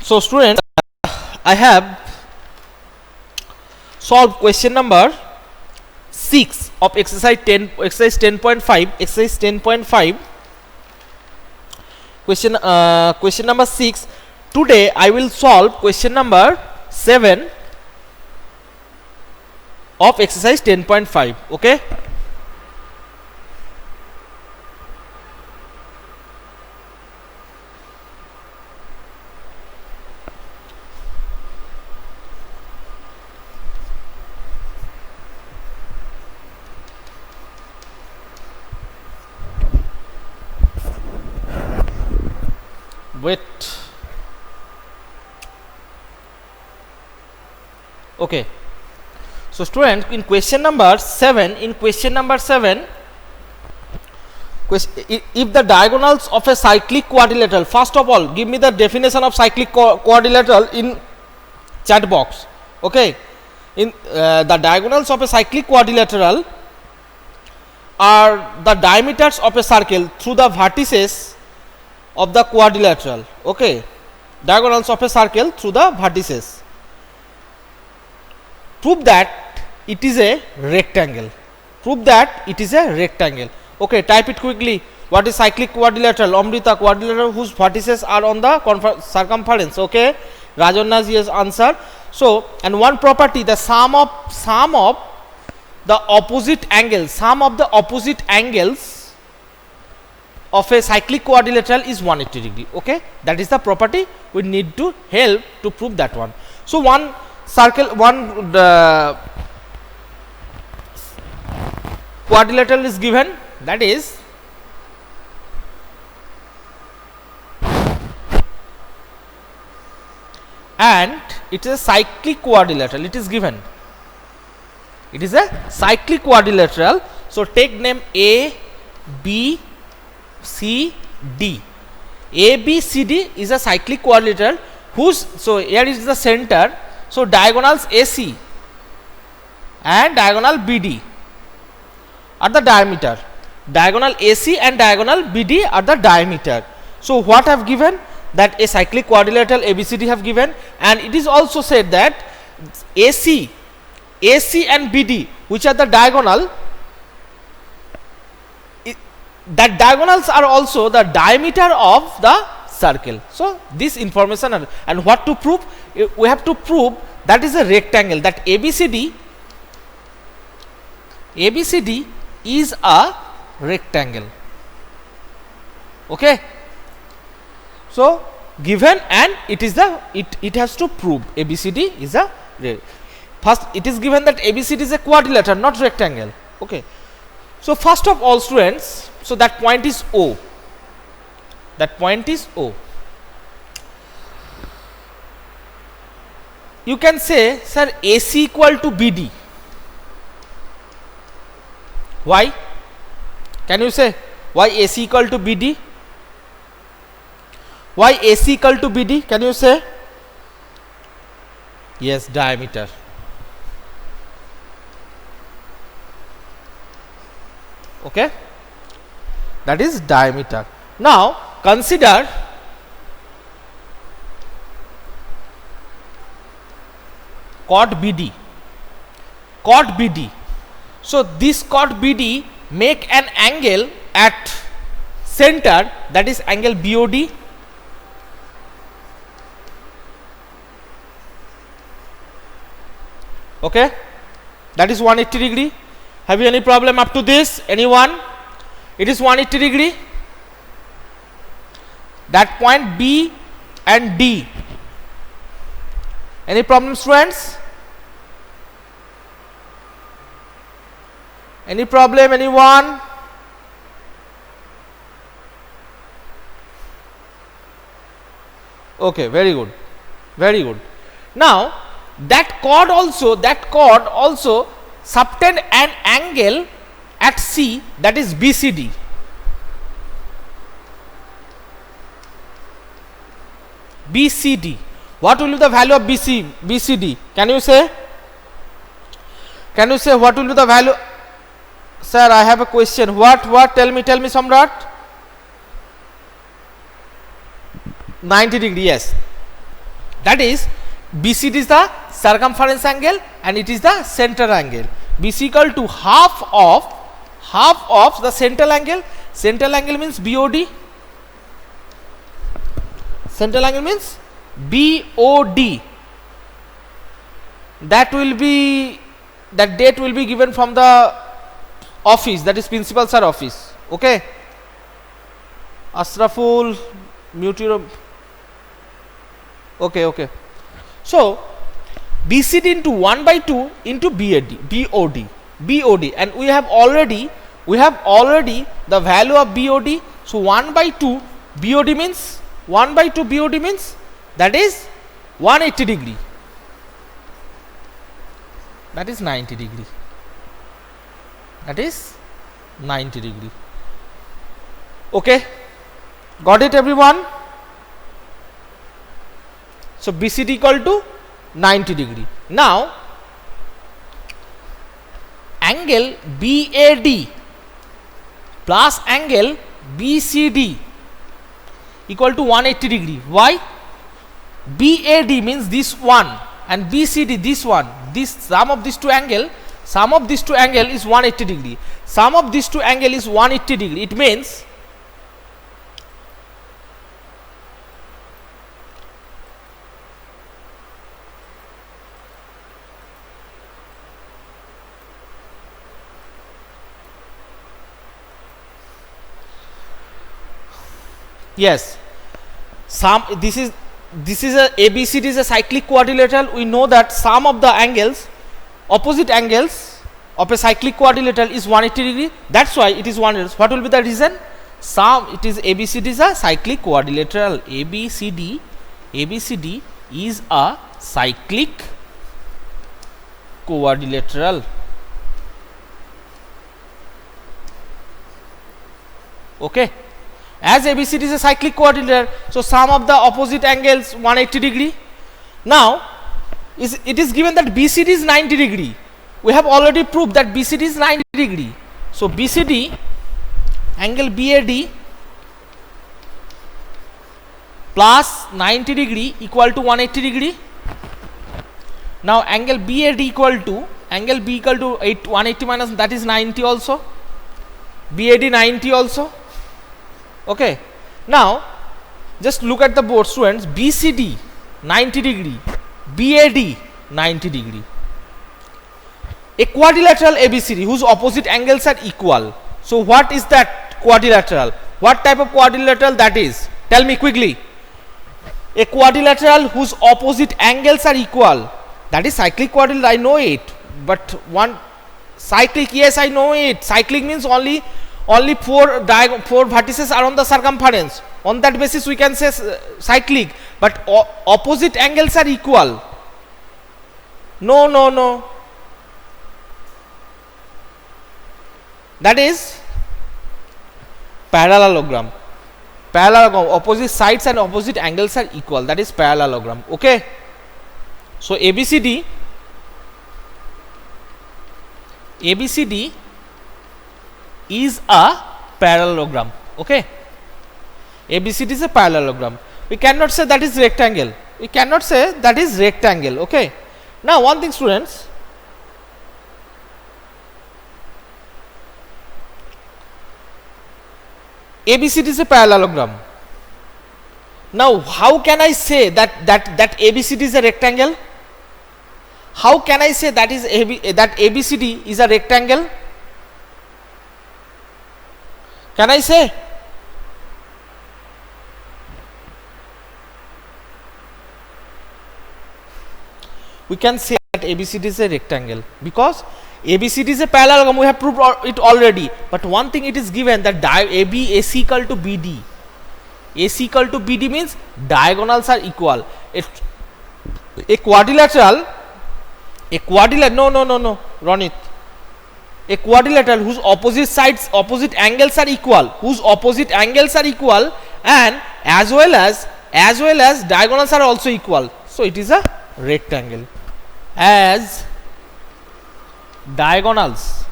So students, I have solved question number 6 of exercise 10.5. Exercise 10.5. Question number 6. Today I will solve question number 7 of exercise 10.5. Okay. Wait. Okay. So students, in question number 7, if the diagonals of a cyclic quadrilateral, first of all give me the definition of cyclic quadrilateral in chat box. Okay. In the diagonals of a cyclic quadrilateral are the diameters of a circle through the vertices of the quadrilateral. Okay, diagonals of a circle through the vertices. Prove that it is a rectangle. Okay, type it quickly. What is cyclic quadrilateral? Amrita, quadrilateral whose vertices are on the circumference. Okay, Rajanna's yes answer. So, and one property, the sum of the opposite angles, of a cyclic quadrilateral is 180 degree. Okay, that is the property we need to help to prove that one. So one circle, one quadrilateral is given, that is and it is a cyclic quadrilateral. It is given, it is a cyclic quadrilateral. So take name A, B, C, D. A, B, C, D is a cyclic quadrilateral whose, so here is the center. So diagonals AC and diagonal BD are the diameter. Diagonal AC and diagonal BD are the diameter. So what have given? That a cyclic quadrilateral ABCD have given, and it is also said that AC and BD, which are the diagonal, that diagonals are also the diameter of the circle. So this information and what to prove? We have to prove that is a rectangle, that ABCD is a rectangle. Okay. So given, and it is the it has to prove ABCD is a first it is given that ABCD is a quadrilateral, not rectangle. Okay. So first of all students, so that point is O. You can say, sir, AC equal to BD. Why? Can you say why AC equal to BD? Why AC equal to BD? Can you say? Yes, diameter. Okay, that is diameter. Now consider chord BD. So this chord BD make an angle at center, that is angle BOD. Okay, that is 180 degree. Have you any problem up to this? Anyone? It is 180 degree. That point B and D. Any problem, students? Any problem, anyone? Okay, very good. Now that chord also subtend an angle at C, that is BCD. What will be the value of BCD? Can you say what will be the value? Sir, I have a question. What? Tell me, Samrat. 90 degree, yes. That is, BCD is the circumference angle and it is the center angle. BC equal to half of the central angle. Central angle means BOD. Central angle means BOD. That date will be given from the office, that is principal sir office. Okay. Asraful, mute your. Okay. So BCD into 1 by 2 into BOD, and we have already the value of BOD. So 1 by 2 BOD means that is 180 degree. That is 90 degree. That is 90 degree. Okay, got it everyone? So BCD equal to 90 degree. Now angle BAD plus angle BCD equal to 180 degree. Why? BAD means this one and BCD this one. This sum of these two angle is 180 degree. Sum of these two angle is 180 degree. It means yes, this is a ABCD is a cyclic quadrilateral. We know that sum of the angles, opposite angles of a cyclic quadrilateral is 180 degree. That's why it is 180. What will be the reason? It is ABCD is a cyclic quadrilateral. ABCD is a cyclic quadrilateral. Okay. As ABCD is a cyclic quadrilateral, so sum of the opposite angles 180 degree. Now it is given that BCD is 90 degree. We have already proved that BCD is 90 degree. So BCD angle BAD plus 90 degree equal to 180 degree. Now angle BAD equal to 180 minus, that is 90 also. BAD 90 also. Okay, now just look at the board students. BCD 90 degree, BAD 90 degree. A quadrilateral ABCD whose opposite angles are equal. So what is that quadrilateral? What type of quadrilateral that is? Tell me quickly. A quadrilateral whose opposite angles are equal. That is cyclic quadrilateral, I know it. But one cyclic, yes, I know it. Cyclic means only four vertices are on the circumference. On that basis we can say cyclic, but opposite angles are equal. No. That is parallelogram. Opposite sides and opposite angles are equal. That is parallelogram. Okay. So ABCD is a parallelogram. Okay, ABCD is a parallelogram. We cannot say that is rectangle. Okay, now one thing students, ABCD is a parallelogram. Now how can I say that ABCD is a rectangle? How can I say that ABCD is a rectangle? Can I say? We can say that ABCD is a rectangle because ABCD is a parallelogram. We have proved it already. But one thing it is given that AC equal to BD. AC equal to BD means diagonals are equal. A quadrilateral. No, Ronit. A quadrilateral whose opposite angles are equal, and as well as diagonals are also equal. So it is a rectangle. As diagonals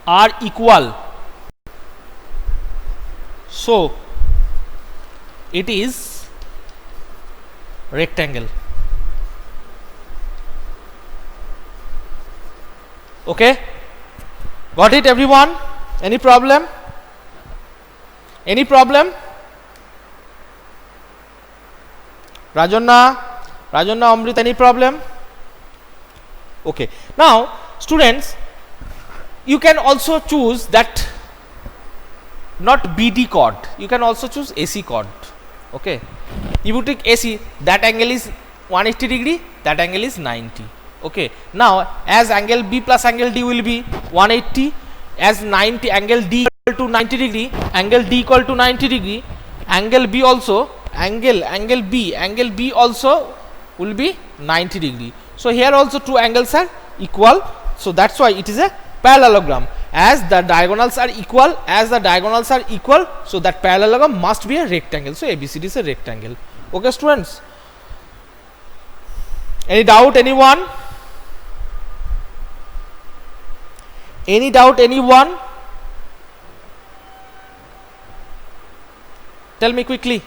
are equal, so it is rectangle. Okay, got it everyone? Any problem? Any problem? Rajanna, Amrit, any problem? Okay, now students, you can also choose that not BD chord, you can also choose AC chord. Okay, if you take AC, that angle is 180 degree, that angle is 90. Okay, now as angle B plus angle D will be 180, as 90 angle D equal to 90 degree, angle D equal to 90 degree, angle B also, angle B also will be 90 degree. So here also two angles are equal, so that's why it is a parallelogram. As the diagonals are equal, so that parallelogram must be a rectangle. So ABCD is a rectangle. Okay students, any doubt anyone? Any doubt anyone? Tell me quickly.